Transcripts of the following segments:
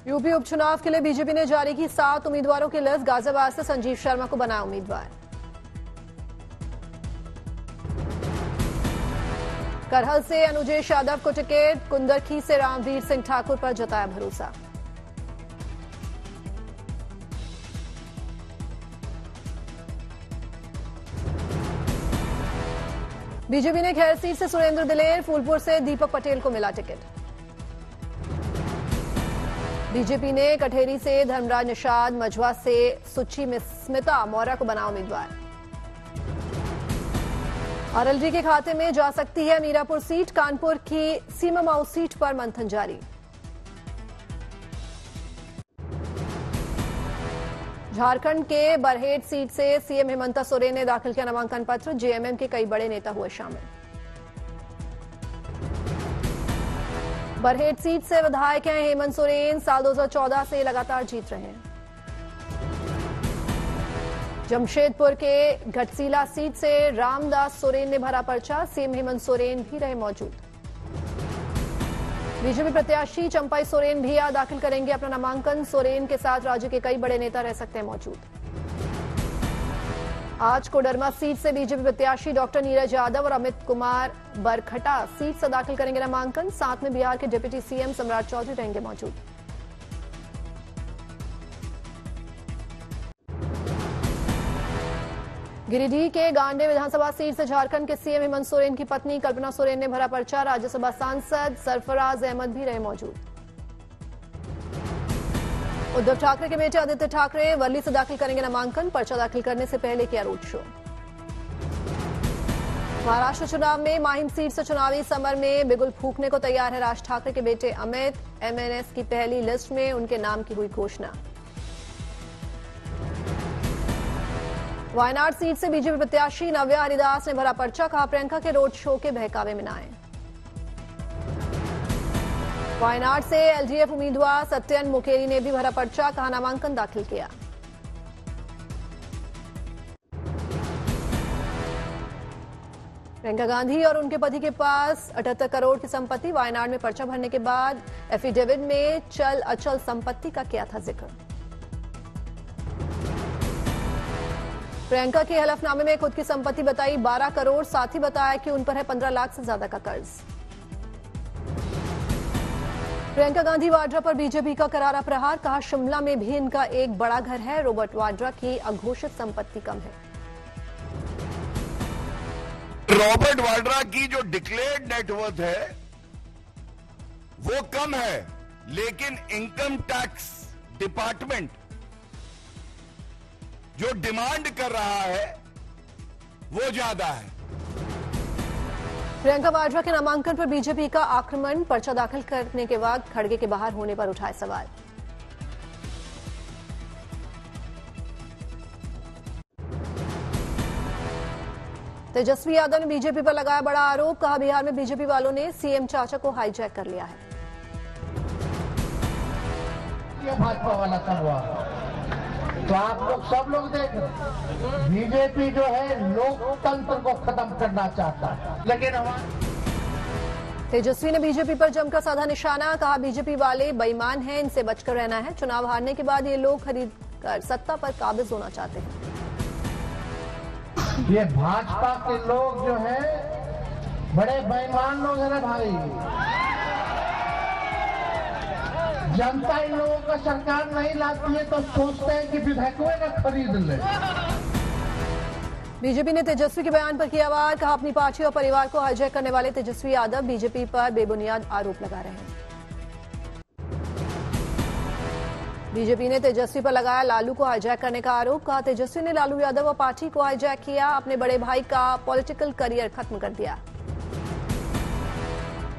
UP उपचुनाव के लिए बीजेपी ने जारी की 7 उम्मीदवारों की लिस्ट। गाजियाबाद से संजीव शर्मा को बनाया उम्मीदवार। करहल से अनुजेश यादव को टिकट। कुंदरखी से रामवीर सिंह ठाकुर पर जताया भरोसा। बीजेपी ने खैर सीट से सुरेंद्र दिलेर, फूलपुर से दीपक पटेल को मिला टिकट। बीजेपी ने कठेरी से धर्मराज निषाद, मझवा से सुच्ची में स्मिता मौर्य को बना उम्मीदवार। आरएलडी के खाते में जा सकती है मीरापुर सीट। कानपुर की सीमामाऊ सीट पर मंथन जारी। झारखंड के बरहेट सीट से सीएम हेमंत सोरेन ने दाखिल किया नामांकन पत्र। जेएमएम के कई बड़े नेता हुए शामिल। बरहेट सीट से विधायक हैं हेमंत सोरेन, साल 2014 से लगातार जीत रहे हैं। जमशेदपुर के घटसीला सीट से रामदास सोरेन ने भरा पर्चा। सीएम हेमंत सोरेन भी रहे मौजूद। बीजेपी प्रत्याशी चंपाई सोरेन भी आज दाखिल करेंगे अपना नामांकन। सोरेन के साथ राज्य के कई बड़े नेता रह सकते हैं मौजूद। आज कोडरमा सीट से बीजेपी प्रत्याशी डॉक्टर नीरज यादव और अमित कुमार बरखटा सीट से दाखिल करेंगे नामांकन। साथ में बिहार के डिप्टी सीएम सम्राट चौधरी रहेंगे मौजूद। गिरिडीह के गांडे विधानसभा सीट से झारखंड के सीएम हेमंत सोरेन की पत्नी कल्पना सोरेन ने भरा पर्चा। राज्यसभा सांसद सरफराज अहमद भी रहे मौजूद। उद्धव ठाकरे के बेटे आदित्य ठाकरे वर्ली से दाखिल करेंगे नामांकन। पर्चा दाखिल करने से पहले किया रोड शो। महाराष्ट्र चुनाव में माहिम सीट से चुनावी समर में बिगुल फूंकने को तैयार है राज ठाकरे के बेटे अमित। एमएनएस की पहली लिस्ट में उनके नाम की हुई घोषणा। वायनाड सीट से बीजेपी प्रत्याशी नव्या हरिदास ने भरा पर्चा। कहा प्रियंका के रोड शो के बहकावे में न आए। वायनाड से एलडीएफ उम्मीदवार सत्यन मुकेरी ने भी भरा पर्चा। कहा नामांकन दाखिल किया। प्रियंका गांधी और उनके पति के पास 78 करोड़ की संपत्ति। वायनाड में पर्चा भरने के बाद एफिडेविट में चल अचल संपत्ति का किया था जिक्र। प्रियंका के हलफनामे में खुद की संपत्ति बताई 12 करोड़। साथ ही बताया कि उन पर है 15 लाख से ज्यादा का कर्ज। प्रियंका गांधी वाड्रा पर बीजेपी का करारा प्रहार। कहा शिमला में भी इनका एक बड़ा घर है। रॉबर्ट वाड्रा की अघोषित संपत्ति कम है। रॉबर्ट वाड्रा की जो डिक्लेयर्ड नेटवर्थ है वो कम है, लेकिन इनकम टैक्स डिपार्टमेंट जो डिमांड कर रहा है वो ज्यादा है। प्रियंका वाड्रा के नामांकन पर बीजेपी का आक्रमण। पर्चा दाखिल करने के बाद खड़गे के बाहर होने पर उठाए सवाल। तेजस्वी यादव ने बीजेपी पर लगाया बड़ा आरोप। कहा बिहार में बीजेपी वालों ने सीएम चाचा को हाईजैक कर लिया है। ये भाजपा वाला करवा तो आप लोग सब लोग देख रहे, बीजेपी जो है लोकतंत्र को खत्म करना चाहता है, लेकिन तेजस्वी ने बीजेपी पर जमकर साधा निशाना। कहा बीजेपी वाले बेईमान हैं, इनसे बचकर रहना है। चुनाव हारने के बाद ये लोग खरीद कर सत्ता पर काबिज होना चाहते हैं। ये भाजपा के लोग जो है बड़े बेईमान लोग हैं ना भाई। जनता इन लोगों का सरकार नहीं लाती है तो सोचते हैं कि विधायकों का खरीद ले। बीजेपी ने तेजस्वी के बयान पर किया वार। कहा अपनी पार्टी और परिवार को हाईजैक करने वाले तेजस्वी यादव बीजेपी पर बेबुनियाद आरोप लगा रहे हैं। बीजेपी ने तेजस्वी पर लगाया लालू को हाईजैक करने का आरोप। कहा तेजस्वी ने लालू यादव और पार्टी को हाईजैक किया, अपने बड़े भाई का पॉलिटिकल करियर खत्म कर दिया।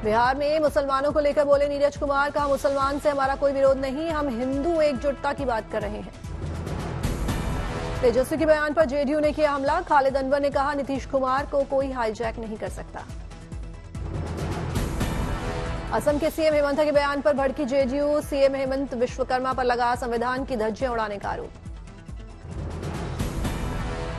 बिहार में मुसलमानों को लेकर बोले नीरज कुमार। कहा मुसलमान से हमारा कोई विरोध नहीं, हम हिंदू एकजुटता की बात कर रहे हैं। तेजस्वी के बयान पर जेडीयू ने किया हमला। खालिद अनवर ने कहा नीतीश कुमार को कोई हाईजैक नहीं कर सकता। असम के सीएम हेमंत के बयान पर भड़की जेडीयू। सीएम हेमंत विश्वकर्मा पर लगा संविधान की धज्जियां उड़ाने का आरोप।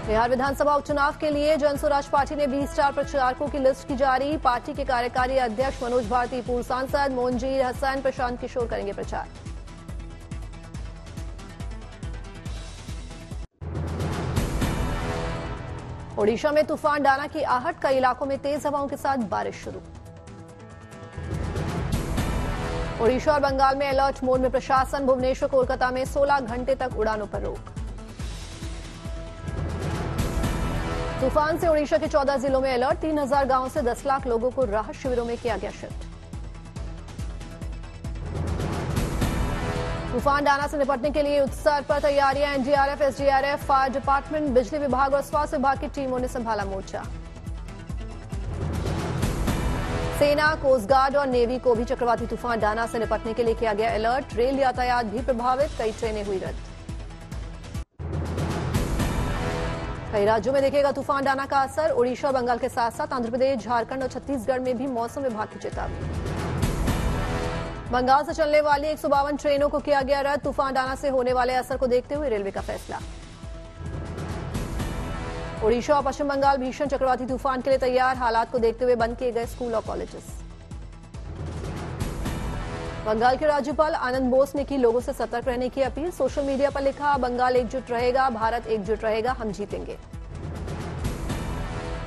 बिहार विधानसभा उपचुनाव के लिए जन स्वराज पार्टी ने 20 स्टार प्रचारकों की लिस्ट की जारी। पार्टी के कार्यकारी अध्यक्ष मनोज भारती, पूर्व सांसद मोहनजीर हसन, प्रशांत किशोर करेंगे प्रचार। ओडिशा में तूफान डाना की आहट, कई इलाकों में तेज हवाओं के साथ बारिश शुरू। ओडिशा और बंगाल में अलर्ट मोड में प्रशासन, भुवनेश्वर कोलकाता में 16 घंटे तक उड़ानों पर रोक। तूफान से ओडिशा के 14 जिलों में अलर्ट, 3000 गांवों से 10 लाख लोगों को राहत शिविरों में किया गया शिफ्ट। तूफान डाना से निपटने के लिए युद्धस्तर पर तैयारियां, एनडीआरएफ, एसडीआरएफ, फायर डिपार्टमेंट, बिजली विभाग और स्वास्थ्य विभाग की टीमों ने संभाला मोर्चा। सेना, कोस्ट गार्ड और नेवी को भी चक्रवाती तूफान डाना से निपटने के लिए किया गया अलर्ट। रेल यातायात भी प्रभावित, कई ट्रेनें हुई रद्द। कई राज्यों में दिखेगा तूफान डाना का असर, ओडिशा और बंगाल के साथ साथ आंध्र प्रदेश, झारखंड और छत्तीसगढ़ में भी मौसम विभाग की चेतावनी। बंगाल से चलने वाली 152 ट्रेनों को किया गया रद्द, तूफान डाना से होने वाले असर को देखते हुए रेलवे का फैसला। ओडिशा और पश्चिम बंगाल भीषण चक्रवाती तूफान के लिए तैयार, हालात को देखते हुए बंद किए गए स्कूल और कॉलेजेस। बंगाल के राज्यपाल आनंद बोस ने की लोगों से सतर्क रहने की अपील, सोशल मीडिया पर लिखा, बंगाल एकजुट रहेगा, भारत एकजुट रहेगा, हम जीतेंगे।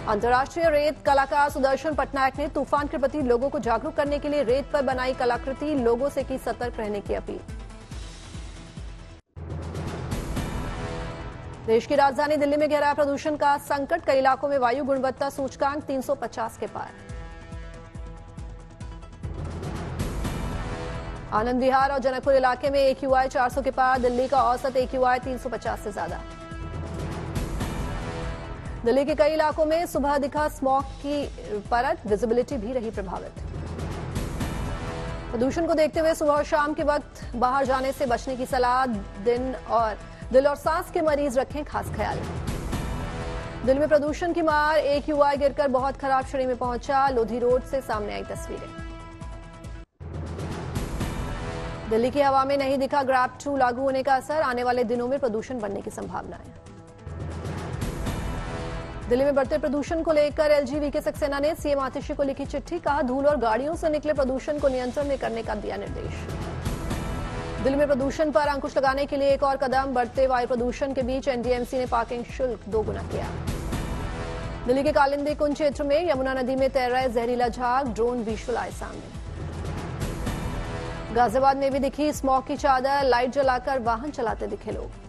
अंतर्राष्ट्रीय रेत कलाकार सुदर्शन पटनायक ने तूफान के प्रति लोगों को जागरूक करने के लिए रेत पर बनाई कलाकृति, लोगों से की सतर्क रहने की अपील। देश की राजधानी दिल्ली में गहरा प्रदूषण का संकट, कई इलाकों में वायु गुणवत्ता सूचकांक 350 के पार। आनंद विहार और जनकपुर इलाके में AQI 400 के पार, दिल्ली का औसत AQI 350 से ज्यादा। दिल्ली के कई इलाकों में सुबह दिखा स्मॉग की परत, विजिबिलिटी भी रही प्रभावित। प्रदूषण को देखते हुए सुबह और शाम के वक्त बाहर जाने से बचने की सलाह, दिल और सांस के मरीज रखें खास ख्याल। दिल्ली में प्रदूषण की मार, AQI गिरकर बहुत खराब श्रेणी में पहुंचा, लोधी रोड से सामने आई तस्वीरें। दिल्ली की हवा में नहीं दिखा ग्रैब 2 लागू होने का असर, आने वाले दिनों में प्रदूषण बढ़ने की संभावना है। दिल्ली में बढ़ते प्रदूषण को लेकर LGV सक्सेना ने सीएम आतिशी को लिखी चिट्ठी, कहा धूल और गाड़ियों से निकले प्रदूषण को नियंत्रण में करने का दिया निर्देश। दिल्ली में प्रदूषण पर अंकुश लगाने के लिए एक और कदम, बढ़ते वायु प्रदूषण के बीच NDMC ने पार्किंग शुल्क 2 गुना किया। दिल्ली के कालिंदी कुंज क्षेत्र में यमुना नदी में तैर रहे जहरीला झाग, ड्रोन विजुअल आए सामने। गाजियाबाद में भी दिखी स्मॉग की चादर, लाइट जलाकर वाहन चलाते दिखे लोग।